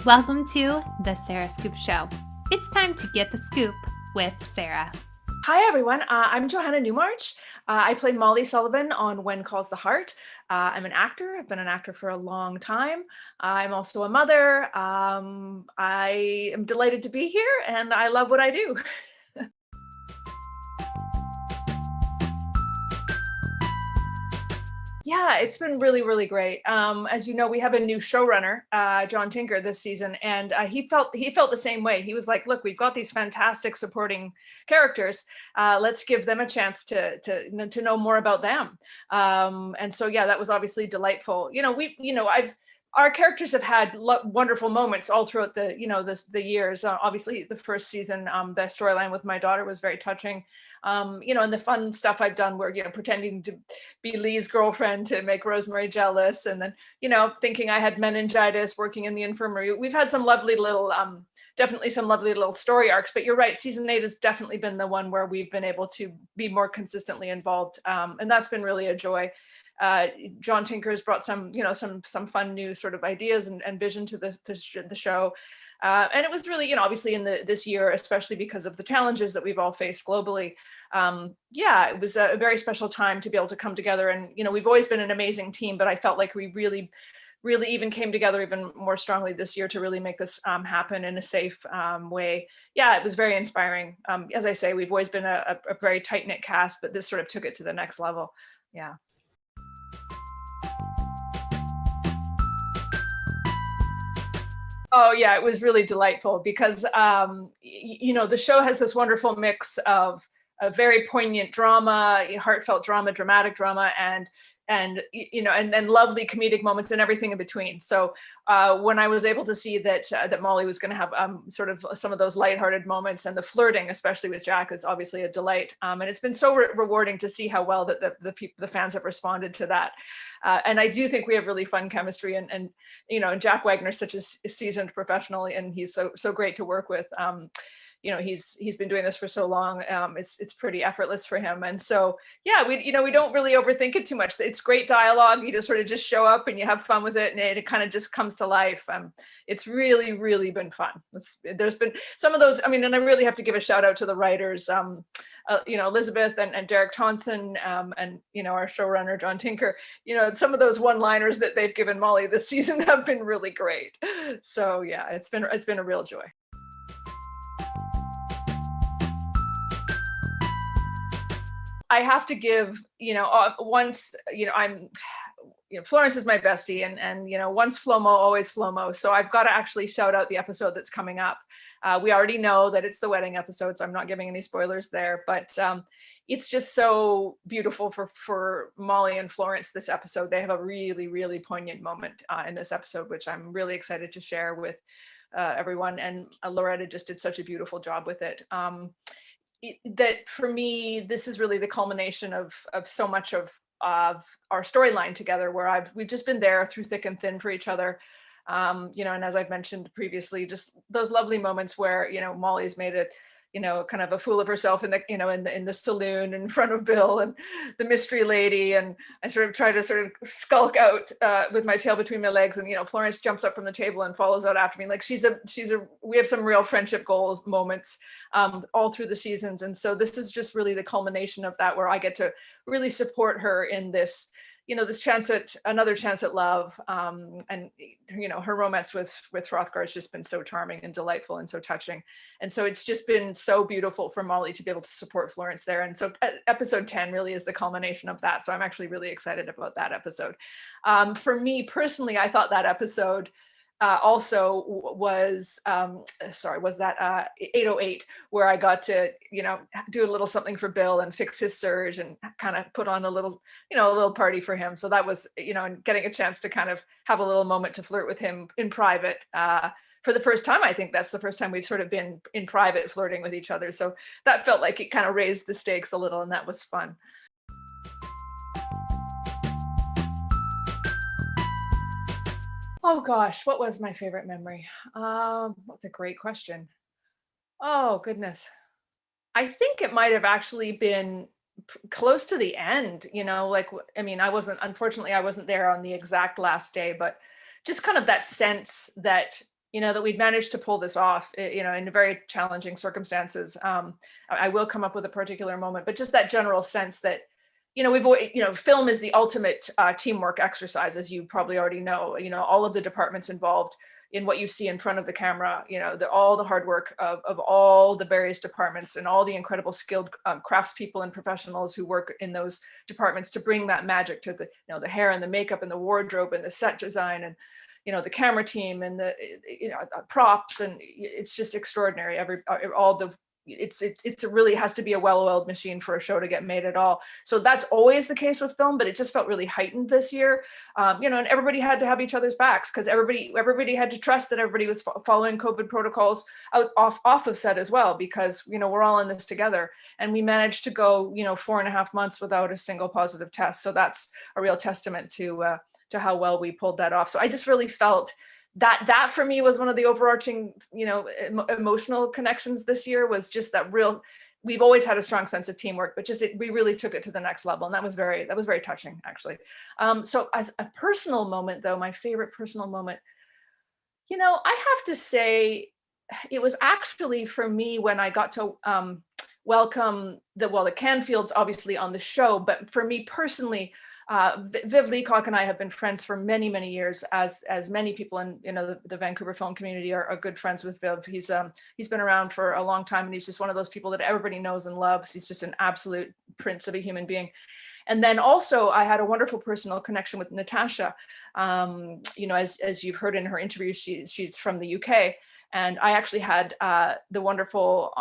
Welcome to the Sarah Scoop Show. It's time to get the scoop with Sarah. Hi, everyone. I'm Johannah Newmarch. I play Molly Sullivan on When Calls the Heart. I'm an actor. I've been an actor for a long time. I'm also a mother. I am delighted to be here, and I love what I do. Yeah, it's been really, really great. As you know, we have a new showrunner, John Tinker, this season, and he felt the same way. He was like, "Look, we've got these fantastic supporting characters. Let's give them a chance to know more about them." And so, yeah, that was obviously delightful. I've our characters have had wonderful moments all throughout the years. Obviously, the first season, the storyline with my daughter was very touching. And the fun stuff I've done, where pretending to be Lee's girlfriend to make Rosemary jealous, and then thinking I had meningitis, working in the infirmary. We've had some lovely little definitely some lovely little story arcs, but you're right, season 8 has definitely been the one where we've been able to be more consistently involved, and that's been really a joy. John Tinker has brought some fun new sort of ideas and vision to the show. And it was really, obviously in this year, especially because of the challenges that we've all faced globally. Yeah, it was a very special time to be able to come together. And, we've always been an amazing team, but I felt like we really, really even came together even more strongly this year to really make this happen in a safe way. Yeah, it was very inspiring. As I say, we've always been a very tight knit cast, but this sort of took it to the next level. Yeah. Oh yeah, it was really delightful because the show has this wonderful mix of a very poignant drama, heartfelt drama, dramatic drama, and then lovely comedic moments and everything in between. So when I was able to see that Molly was going to have sort of some of those lighthearted moments, and the flirting, especially with Jack, is obviously a delight. And it's been so rewarding to see how well that the fans have responded to that. And I do think we have really fun chemistry, and Jack Wagner's such a seasoned professional, and he's so great to work with. He's been doing this for so long. It's pretty effortless for him, and so yeah, we don't really overthink it too much. It's great dialogue. You just sort of just show up and you have fun with it, and it kind of just comes to life. It's really, really been fun. There's been some of those. I mean, and I really have to give a shout out to the writers. Elizabeth and Derek Thompson, and our showrunner John Tinker. Some of those one-liners that they've given Molly this season have been really great. So yeah, it's been a real joy. I have to give, once, Florence is my bestie, and once Flomo, always Flomo. So I've got to actually shout out the episode that's coming up. We already know that it's the wedding episode, so I'm not giving any spoilers there. But it's just so beautiful for Molly and Florence this episode. They have a really, really poignant moment in this episode, which I'm really excited to share with everyone. And Loretta just did such a beautiful job with it. That for me, this is really the culmination of so much of our storyline together, where we've just been there through thick and thin for each other. And as I've mentioned previously, just those lovely moments where Molly's made it, kind of a fool of herself in the saloon in front of Bill and the mystery lady, and I sort of try to sort of skulk out with my tail between my legs, and Florence jumps up from the table and follows out after me. Like we have some real friendship goals moments all through the seasons, and so this is just really the culmination of that, where I get to really support her in this another chance at love. And her romance with Hrothgar has just been so charming and delightful and so touching, and so it's just been so beautiful for Molly to be able to support Florence there. And so episode 10 really is the culmination of that, so I'm actually really excited about that episode. For me personally, I thought that episode also was that 808, where I got to do a little something for Bill and fix his surge and kind of put on a little party for him. So that was and getting a chance to kind of have a little moment to flirt with him in private for the first time. I think that's the first time we've sort of been in private flirting with each other, so that felt like it kind of raised the stakes a little, and that was fun. Oh gosh, what was my favorite memory? That's a great question. Oh goodness. I think it might have actually been close to the end, like, I mean, unfortunately, I wasn't there on the exact last day, but just kind of that sense that that we'd managed to pull this off, in very challenging circumstances. I will come up with a particular moment, but just that general sense that, we've always, film is the ultimate teamwork exercise, as you probably already know. All of the departments involved in what you see in front of the camera, all the hard work of all the various departments and all the incredible skilled craftspeople and professionals who work in those departments to bring that magic to the hair and the makeup and the wardrobe and the set design and the camera team and the props, and it's just extraordinary. It really has to be a well-oiled machine for a show to get made at all. So that's always the case with film, but it just felt really heightened this year. And everybody had to have each other's backs, because everybody had to trust that everybody was following COVID protocols off of set as well, because we're all in this together. And we managed to go 4.5 months without a single positive test. So that's a real testament to how well we pulled that off. So I just really felt that for me was one of the overarching, emotional connections this year, was just that we've always had a strong sense of teamwork, but we really took it to the next level. And that was very touching, actually. So as a personal moment though, my favorite personal moment, I have to say, it was actually for me when I got to welcome the Canfields obviously on the show, but for me personally, Viv Leacock and I have been friends for many, many years, as many people in the Vancouver film community are good friends with Viv. He's been around for a long time, and he's just one of those people that everybody knows and loves. He's just an absolute prince of a human being. And then also I had a wonderful personal connection with Natasha. As you've heard in her interview, she's from the UK. And I actually had the wonderful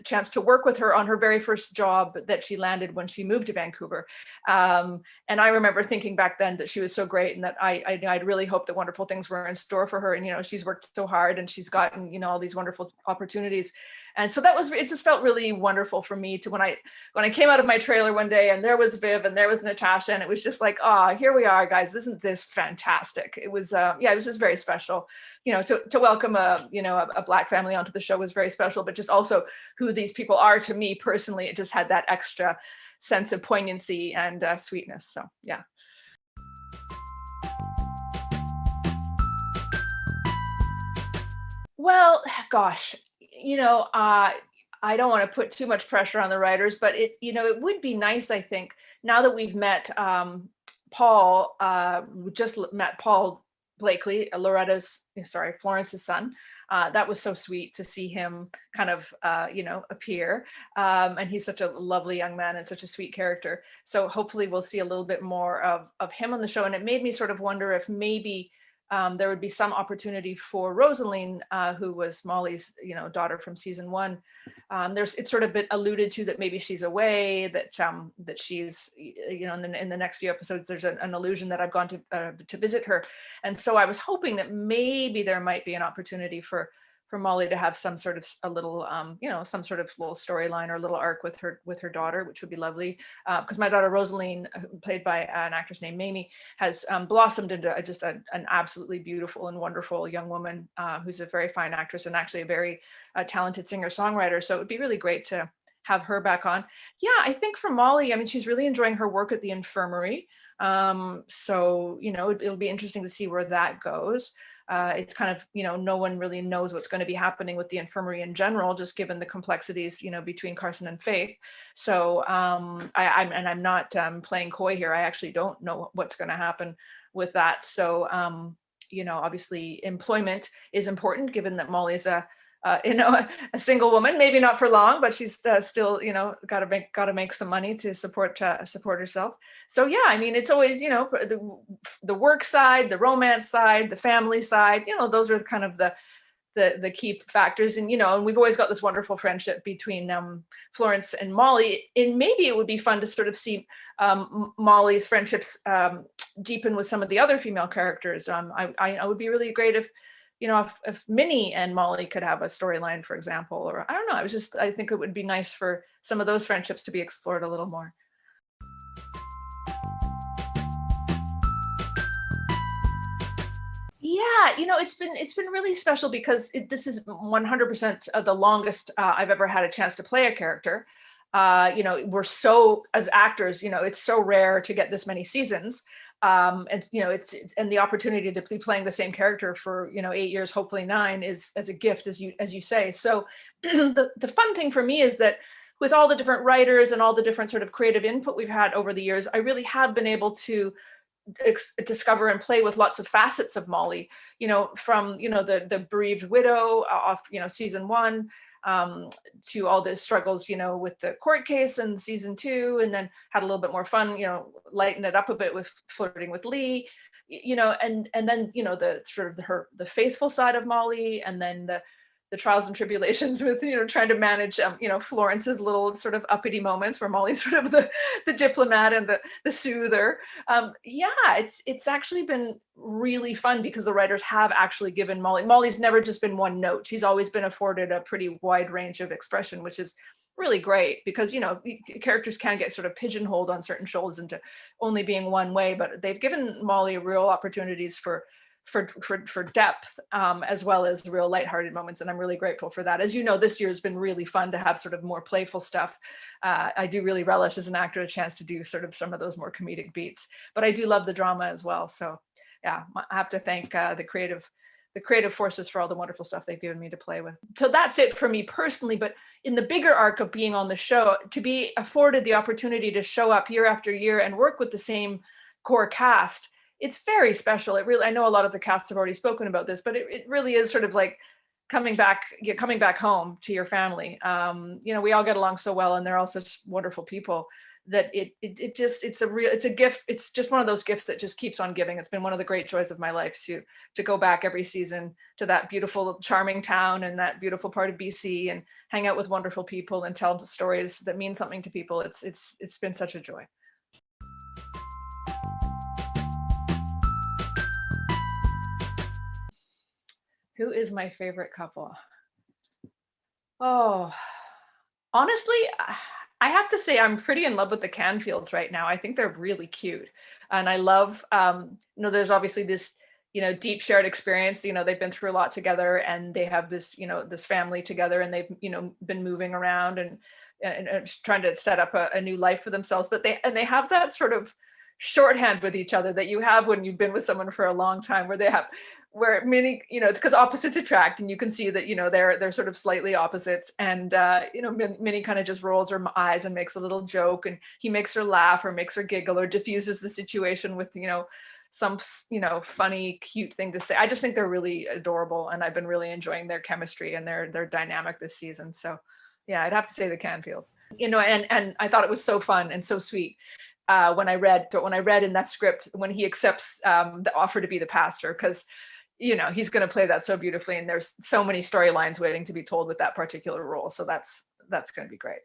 chance to work with her on her very first job that she landed when she moved to Vancouver. And I remember thinking back then that she was so great, and that I'd really hoped that wonderful things were in store for her. And, she's worked so hard, and she's gotten, all these wonderful opportunities. And so it just felt really wonderful for me to, when I came out of my trailer one day and there was Viv and there was Natasha, and it was just like, here we are, guys, isn't this fantastic? It was, it was just very special, to welcome a Black family onto the show was very special, but just also who these people are to me personally, it just had that extra sense of poignancy and sweetness. So, yeah. Well, gosh, I don't want to put too much pressure on the writers, but it would be nice, I think, now that we've met Paul, we just met Paul Blakely, Florence's son. That was so sweet to see him kind of, appear. And he's such a lovely young man and such a sweet character. So hopefully we'll see a little bit more of him on the show. And it made me sort of wonder if maybe there would be some opportunity for Rosaline, who was Molly's, daughter from season 1. It's sort of been alluded to that maybe she's away, that she's, in the next few episodes, there's an allusion that I've gone to visit her. And so I was hoping that maybe there might be an opportunity for Molly to have some sort of a little, some sort of little storyline or a little arc with her daughter, which would be lovely. Because my daughter Rosaline, played by an actress named Mamie, has blossomed into just an absolutely beautiful and wonderful young woman who's a very fine actress and actually a very talented singer-songwriter. So it would be really great to have her back on. Yeah, I think for Molly, I mean, she's really enjoying her work at the infirmary. So, it'll be interesting to see where that goes. It's kind of, no one really knows what's going to be happening with the infirmary in general, just given the complexities, between Carson and Faith. So I'm not playing coy here. I actually don't know what's going to happen with that. So, obviously employment is important, given that Molly is a single woman, maybe not for long, but she's still, got to make some money to support herself. So yeah, I mean, it's always, the work side, the romance side, the family side, those are kind of the key factors. And, and we've always got this wonderful friendship between Florence and Molly. And maybe it would be fun to sort of see Molly's friendships deepen with some of the other female characters. I would be really great if Minnie and Molly could have a storyline, for example, or I don't know. I think it would be nice for some of those friendships to be explored a little more. Yeah, it's been really special because this is 100% of the longest I've ever had a chance to play a character. We're so, as actors, it's so rare to get this many seasons. And it's and the opportunity to be playing the same character for 8 years, hopefully 9, is as a gift, as you say. So the fun thing for me is that with all the different writers and all the different sort of creative input we've had over the years, I really have been able to discover and play with lots of facets of Molly, from the bereaved widow off season 1, to all the struggles with the court case in season 2, and then had a little bit more fun, lighten it up a bit with flirting with Lee, and then the sort of the faithful side of Molly, and then the trials and tribulations with trying to manage Florence's little sort of uppity moments where Molly's sort of the diplomat and the soother. Yeah, it's actually been really fun because the writers have actually given Molly's never just been one note. She's always been afforded a pretty wide range of expression, which is really great because characters can get sort of pigeonholed on certain shows into only being one way, but they've given Molly real opportunities for depth, as well as real lighthearted moments. And I'm really grateful for that. As you know, this year has been really fun to have sort of more playful stuff. I do really relish as an actor a chance to do sort of some of those more comedic beats, but I do love the drama as well. So yeah, I have to thank the creative forces for all the wonderful stuff they've given me to play with. So that's it for me personally, but in the bigger arc of being on the show, to be afforded the opportunity to show up year after year and work with the same core cast, it's very special. I know a lot of the cast have already spoken about this, but it really is sort of like coming back home to your family. We all get along so well, and they're all such wonderful people that it's a gift. It's just one of those gifts that just keeps on giving. It's been one of the great joys of my life to go back every season to that beautiful, charming town and that beautiful part of BC and hang out with wonderful people and tell stories that mean something to people. It's been such a joy. Who is my favorite couple? Oh, honestly, I have to say I'm pretty in love with the Canfields right now. I think they're really cute. And I love, there's obviously this, deep shared experience. They've been through a lot together, and they have this, this family together, and they've, been moving around and trying to set up a new life for themselves. But they have that sort of shorthand with each other that you have when you've been with someone for a long time, where many, because opposites attract, and you can see that, they're sort of slightly opposites. And, Minnie kind of just rolls her eyes and makes a little joke, and he makes her laugh or makes her giggle or diffuses the situation with, some, funny, cute thing to say. I just think they're really adorable, and I've been really enjoying their chemistry and their dynamic this season. So yeah, I'd have to say the Canfields, and I thought it was so fun and so sweet. When I read in that script, when he accepts the offer to be the pastor, because he's going to play that so beautifully, and there's so many storylines waiting to be told with that particular role. So that's going to be great.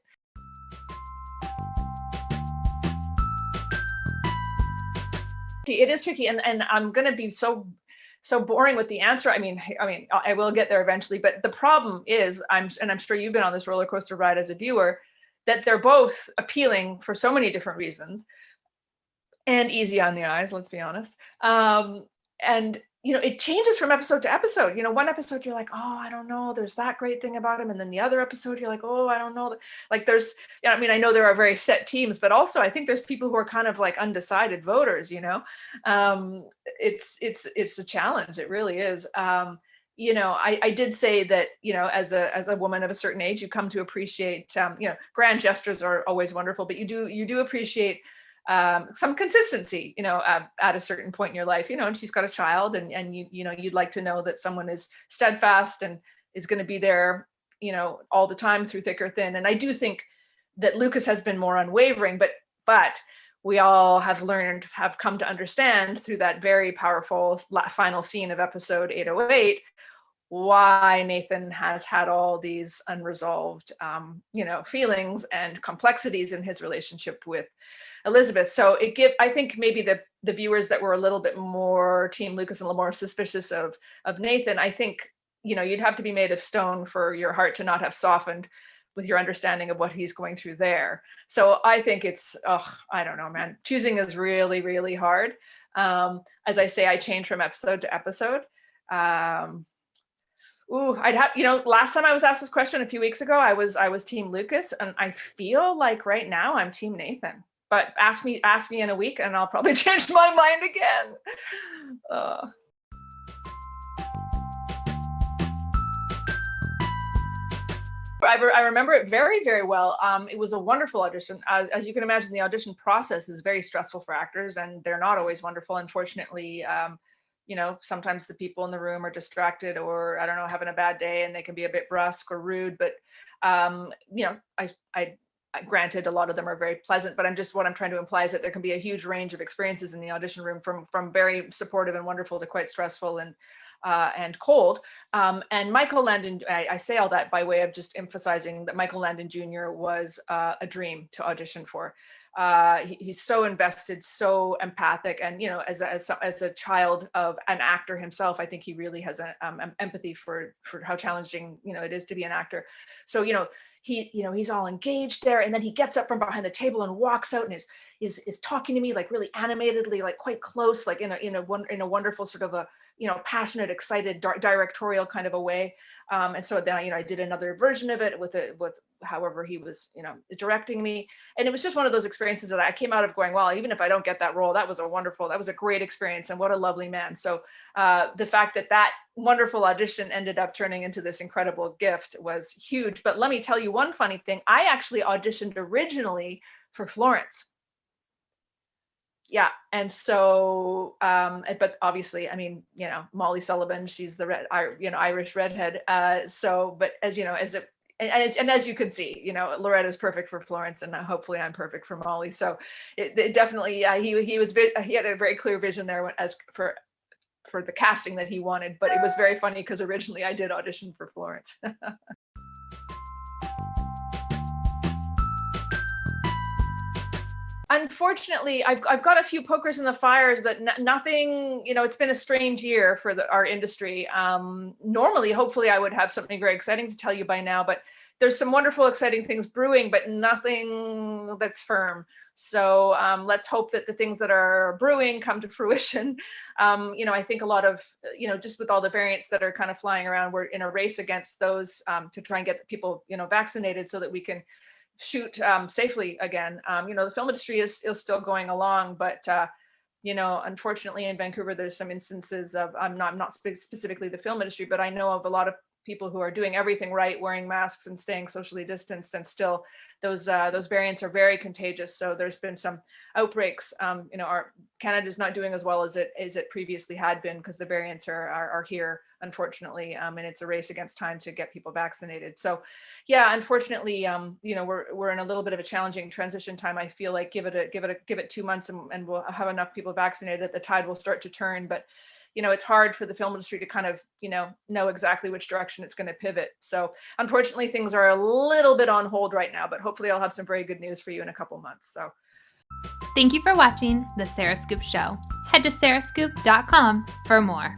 It is tricky, and I'm going to be so boring with the answer. I mean, I will get there eventually, but the problem is, I'm sure you've been on this roller coaster ride as a viewer, that they're both appealing for so many different reasons and easy on the eyes, let's be honest. And it changes from episode to episode. One episode you're like, oh, I don't know, there's that great thing about him. And then the other episode you're like, oh, I don't know. Like there's, I know there are very set teams, but also I think there's people who are kind of like undecided voters, it's a challenge. It really is. I did say that, as a woman of a certain age, you come to appreciate, grand gestures are always wonderful, but you do appreciate some consistency, at a certain point in your life, and she's got a child, and you'd like to know that someone is steadfast and is going to be there, all the time through thick or thin. And I do think that Lucas has been more unwavering, but we all have come to understand through that very powerful final scene of episode 808 why Nathan has had all these unresolved, feelings and complexities in his relationship with Elizabeth. So I think maybe the viewers that were a little bit more Team Lucas and a little more suspicious of Nathan, I think, you'd have to be made of stone for your heart to not have softened with your understanding of what he's going through there. So I think it's, I don't know, man, choosing is really, really hard. As I say, I change from episode to episode. I'd have, last time I was asked this question a few weeks ago, I was Team Lucas, and I feel like right now I'm Team Nathan. but ask me in a week and I'll probably change my mind again. I remember it very, very well. It was a wonderful audition. As you can imagine, the audition process is very stressful for actors, and they're not always wonderful. Unfortunately, sometimes the people in the room are distracted, or I don't know, having a bad day, and they can be a bit brusque or rude. But I granted, a lot of them are very pleasant. But what I'm trying to imply is that there can be a huge range of experiences in the audition room, from very supportive and wonderful to quite stressful and cold. And Michael Landon, I say all that by way of just emphasizing that Michael Landon Jr. was a dream to audition for. He's so invested, so empathic, and as a child of an actor himself, I think he really has an empathy for how challenging it is to be an actor. So he's all engaged there, and then he gets up from behind the table and walks out and is talking to me like really animatedly, like quite close, like in a wonderful sort of a passionate, excited, directorial kind of a way. And so then I did another version of it with however he was directing me, and it was just one of those experiences that I came out of going, well, even if I don't get that role, that was a great experience, and what a lovely man. So the fact that wonderful audition ended up turning into this incredible gift was huge. But let me tell you one funny thing. I actually auditioned originally for Florence. Yeah. And so, but obviously, I mean, Molly Sullivan, she's the Irish redhead. But as as you can see, Loretta is perfect for Florence, and hopefully I'm perfect for Molly. So it definitely, he had a very clear vision there as for the casting that he wanted. But it was very funny because originally I did audition for Florence. Unfortunately, I've got a few pokers in the fires, but nothing. It's been a strange year for our industry. Normally, hopefully, I would have something very exciting to tell you by now, but there's some wonderful, exciting things brewing, but nothing that's firm. So let's hope that the things that are brewing come to fruition. I think a lot of, just with all the variants that are kind of flying around, we're in a race against those to try and get people, vaccinated so that we can shoot safely again. The film industry is still going along, but unfortunately in Vancouver, there's some instances of, I'm not specifically the film industry, but I know of a lot of people who are doing everything right, wearing masks and staying socially distanced, and still those variants are very contagious. So there's been some outbreaks. Canada's not doing as well as it previously had been, because the variants are here, unfortunately, and it's a race against time to get people vaccinated. So yeah, unfortunately, we're in a little bit of a challenging transition time. I feel like give it 2 months and we'll have enough people vaccinated that the tide will start to turn. But it's hard for the film industry to kind of, know exactly which direction it's going to pivot. So unfortunately, things are a little bit on hold right now, but hopefully I'll have some very good news for you in a couple months. So thank you for watching The Sarah Scoop Show. Head to sarahscoop.com for more.